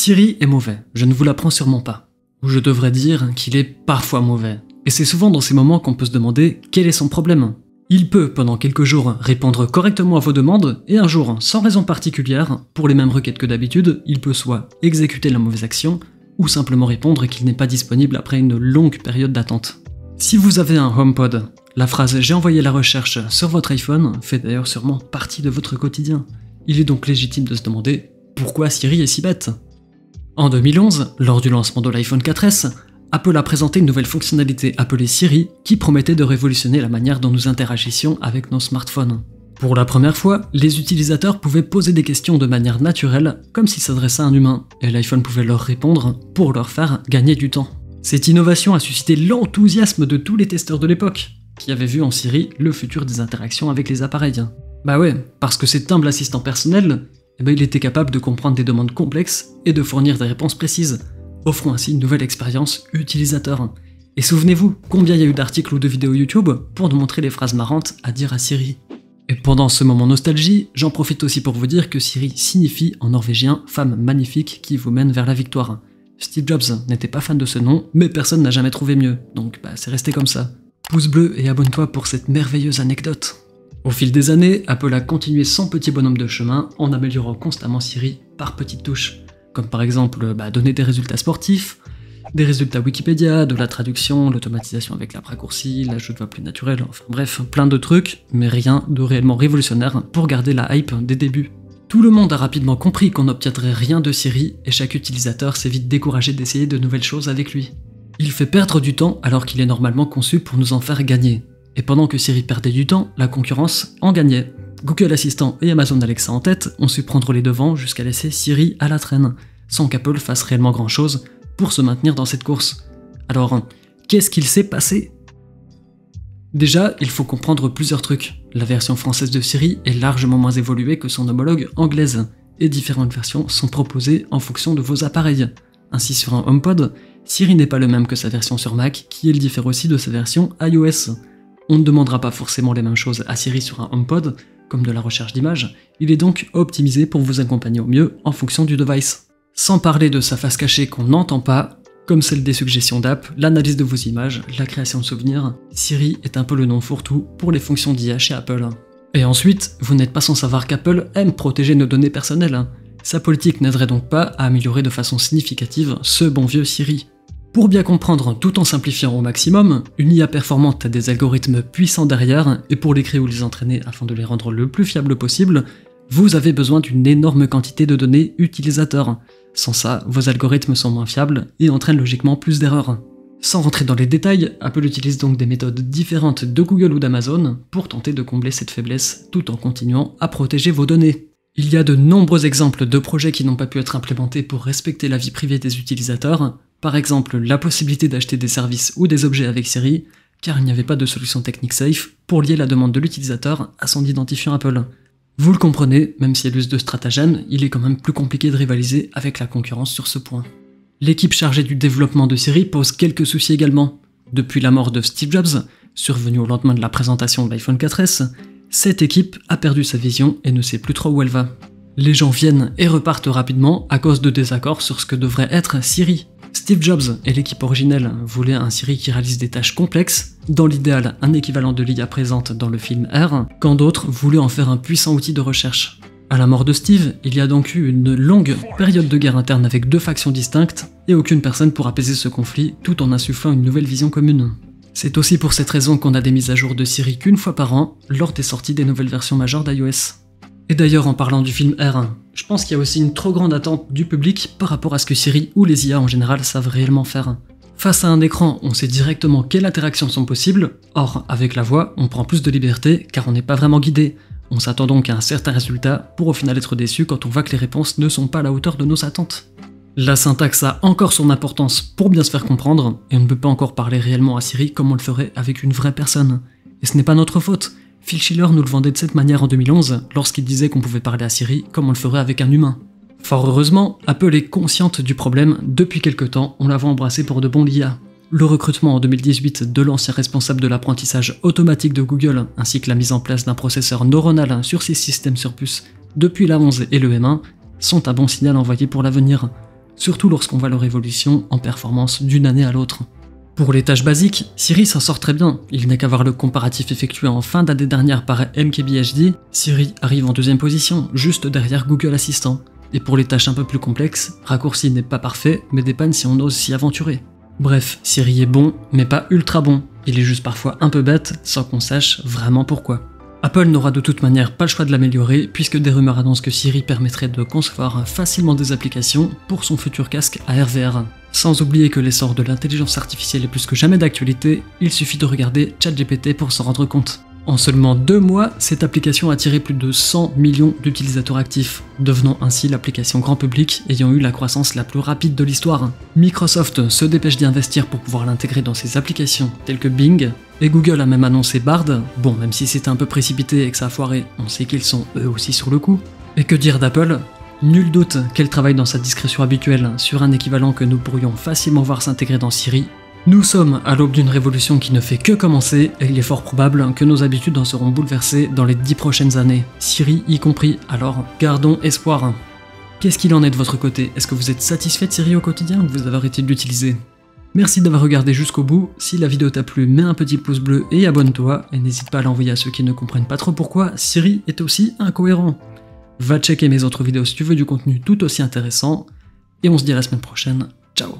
Siri est mauvais, je ne vous l'apprends sûrement pas. Ou je devrais dire qu'il est parfois mauvais. Et c'est souvent dans ces moments qu'on peut se demander quel est son problème. Il peut, pendant quelques jours, répondre correctement à vos demandes, et un jour, sans raison particulière, pour les mêmes requêtes que d'habitude, il peut soit exécuter la mauvaise action, ou simplement répondre qu'il n'est pas disponible après une longue période d'attente. Si vous avez un HomePod, la phrase « J'ai envoyé la recherche » sur votre iPhone fait d'ailleurs sûrement partie de votre quotidien. Il est donc légitime de se demander pourquoi Siri est si bête. En 2011, lors du lancement de l'iPhone 4S, Apple a présenté une nouvelle fonctionnalité appelée Siri qui promettait de révolutionner la manière dont nous interagissions avec nos smartphones. Pour la première fois, les utilisateurs pouvaient poser des questions de manière naturelle, comme s'ils s'adressaient à un humain, et l'iPhone pouvait leur répondre pour leur faire gagner du temps. Cette innovation a suscité l'enthousiasme de tous les testeurs de l'époque, qui avaient vu en Siri le futur des interactions avec les appareils. Bah ouais, parce que cet humble assistant personnel, il était capable de comprendre des demandes complexes et de fournir des réponses précises, offrant ainsi une nouvelle expérience utilisateur. Et souvenez-vous, combien il y a eu d'articles ou de vidéos YouTube pour nous montrer les phrases marrantes à dire à Siri. Et pendant ce moment nostalgie, j'en profite aussi pour vous dire que Siri signifie en norvégien « femme magnifique qui vous mène vers la victoire ». Steve Jobs n'était pas fan de ce nom, mais personne n'a jamais trouvé mieux, donc c'est resté comme ça. Pouce bleu et abonne-toi pour cette merveilleuse anecdote. Au fil des années, Apple a continué son petit bonhomme de chemin en améliorant constamment Siri par petites touches, comme par exemple donner des résultats sportifs, des résultats Wikipédia, de la traduction, l'automatisation avec l'app raccourci, l'ajout de voix plus naturelle, enfin bref, plein de trucs, mais rien de réellement révolutionnaire pour garder la hype des débuts. Tout le monde a rapidement compris qu'on n'obtiendrait rien de Siri et chaque utilisateur s'est vite découragé d'essayer de nouvelles choses avec lui. Il fait perdre du temps alors qu'il est normalement conçu pour nous en faire gagner. Et pendant que Siri perdait du temps, la concurrence en gagnait. Google Assistant et Amazon Alexa en tête ont su prendre les devants jusqu'à laisser Siri à la traîne, sans qu'Apple fasse réellement grand chose pour se maintenir dans cette course. Alors, qu'est-ce qu'il s'est passé ? Déjà, il faut comprendre plusieurs trucs. La version française de Siri est largement moins évoluée que son homologue anglaise, et différentes versions sont proposées en fonction de vos appareils. Ainsi sur un HomePod, Siri n'est pas le même que sa version sur Mac, qui elle diffère aussi de sa version iOS. On ne demandera pas forcément les mêmes choses à Siri sur un HomePod, comme de la recherche d'images, il est donc optimisé pour vous accompagner au mieux en fonction du device. Sans parler de sa face cachée qu'on n'entend pas, comme celle des suggestions d'app, l'analyse de vos images, la création de souvenirs, Siri est un peu le nom fourre-tout pour les fonctions d'IA chez Apple. Et ensuite, vous n'êtes pas sans savoir qu'Apple aime protéger nos données personnelles. Sa politique n'aiderait donc pas à améliorer de façon significative ce bon vieux Siri. Pour bien comprendre tout en simplifiant au maximum, une IA performante a des algorithmes puissants derrière, et pour les créer ou les entraîner afin de les rendre le plus fiables possible, vous avez besoin d'une énorme quantité de données utilisateurs. Sans ça, vos algorithmes sont moins fiables et entraînent logiquement plus d'erreurs. Sans rentrer dans les détails, Apple utilise donc des méthodes différentes de Google ou d'Amazon pour tenter de combler cette faiblesse tout en continuant à protéger vos données. Il y a de nombreux exemples de projets qui n'ont pas pu être implémentés pour respecter la vie privée des utilisateurs, par exemple la possibilité d'acheter des services ou des objets avec Siri, car il n'y avait pas de solution technique safe pour lier la demande de l'utilisateur à son identifiant Apple. Vous le comprenez, même si elle use de stratagèmes, il est quand même plus compliqué de rivaliser avec la concurrence sur ce point. L'équipe chargée du développement de Siri pose quelques soucis également. Depuis la mort de Steve Jobs, survenue au lendemain de la présentation de l'iPhone 4S, cette équipe a perdu sa vision et ne sait plus trop où elle va. Les gens viennent et repartent rapidement à cause de désaccords sur ce que devrait être Siri. Steve Jobs et l'équipe originelle voulaient un Siri qui réalise des tâches complexes, dans l'idéal un équivalent de l'IA présente dans le film R, quand d'autres voulaient en faire un puissant outil de recherche. À la mort de Steve, il y a donc eu une longue période de guerre interne avec deux factions distinctes, et aucune personne pour apaiser ce conflit tout en insufflant une nouvelle vision commune. C'est aussi pour cette raison qu'on a des mises à jour de Siri qu'une fois par an, lors des sorties des nouvelles versions majeures d'iOS. Et d'ailleurs, en parlant du film R, je pense qu'il y a aussi une trop grande attente du public par rapport à ce que Siri ou les IA en général savent réellement faire. Face à un écran, on sait directement quelles interactions sont possibles, or avec la voix, on prend plus de liberté car on n'est pas vraiment guidé. On s'attend donc à un certain résultat pour au final être déçu quand on voit que les réponses ne sont pas à la hauteur de nos attentes. La syntaxe a encore son importance pour bien se faire comprendre, et on ne peut pas encore parler réellement à Siri comme on le ferait avec une vraie personne. Et ce n'est pas notre faute. Phil Schiller nous le vendait de cette manière en 2011, lorsqu'il disait qu'on pouvait parler à Siri comme on le ferait avec un humain. Fort heureusement, Apple est consciente du problème depuis quelque temps en l'avant embrassé pour de bons l'IA. Le recrutement en 2018 de l'ancien responsable de l'apprentissage automatique de Google, ainsi que la mise en place d'un processeur neuronal sur ses systèmes sur puce depuis la 11 et le M1, sont un bon signal envoyé pour l'avenir. surtout lorsqu'on voit leur évolution en performance d'une année à l'autre. Pour les tâches basiques, Siri s'en sort très bien. Il n'est qu'à voir le comparatif effectué en fin d'année dernière par MKBHD, Siri arrive en deuxième position, juste derrière Google Assistant. Et pour les tâches un peu plus complexes, Raccourci n'est pas parfait, mais dépanne si on ose s'y aventurer. Bref, Siri est bon, mais pas ultra bon. Il est juste parfois un peu bête, sans qu'on sache vraiment pourquoi. Apple n'aura de toute manière pas le choix de l'améliorer, puisque des rumeurs annoncent que Siri permettrait de concevoir facilement des applications pour son futur casque à RVR. Sans oublier que l'essor de l'intelligence artificielle est plus que jamais d'actualité, il suffit de regarder ChatGPT pour s'en rendre compte. En seulement 2 mois, cette application a attiré plus de 100 millions d'utilisateurs actifs, devenant ainsi l'application grand public ayant eu la croissance la plus rapide de l'histoire. Microsoft se dépêche d'y investir pour pouvoir l'intégrer dans ses applications telles que Bing, et Google a même annoncé Bard, bon même si c'était un peu précipité et que ça a foiré, on sait qu'ils sont eux aussi sur le coup. Et que dire d'Apple ? Nul doute qu'elle travaille dans sa discrétion habituelle sur un équivalent que nous pourrions facilement voir s'intégrer dans Siri. Nous sommes à l'aube d'une révolution qui ne fait que commencer, et il est fort probable que nos habitudes en seront bouleversées dans les 10 prochaines années, Siri y compris, alors gardons espoir. Qu'est-ce qu'il en est de votre côté? Est-ce que vous êtes satisfait de Siri au quotidien ou vous avez arrêté de l'utiliser? Merci d'avoir regardé jusqu'au bout, si la vidéo t'a plu, mets un petit pouce bleu et abonne-toi, et n'hésite pas à l'envoyer à ceux qui ne comprennent pas trop pourquoi Siri est aussi incohérent. Va checker mes autres vidéos si tu veux du contenu tout aussi intéressant, et on se dit à la semaine prochaine, ciao.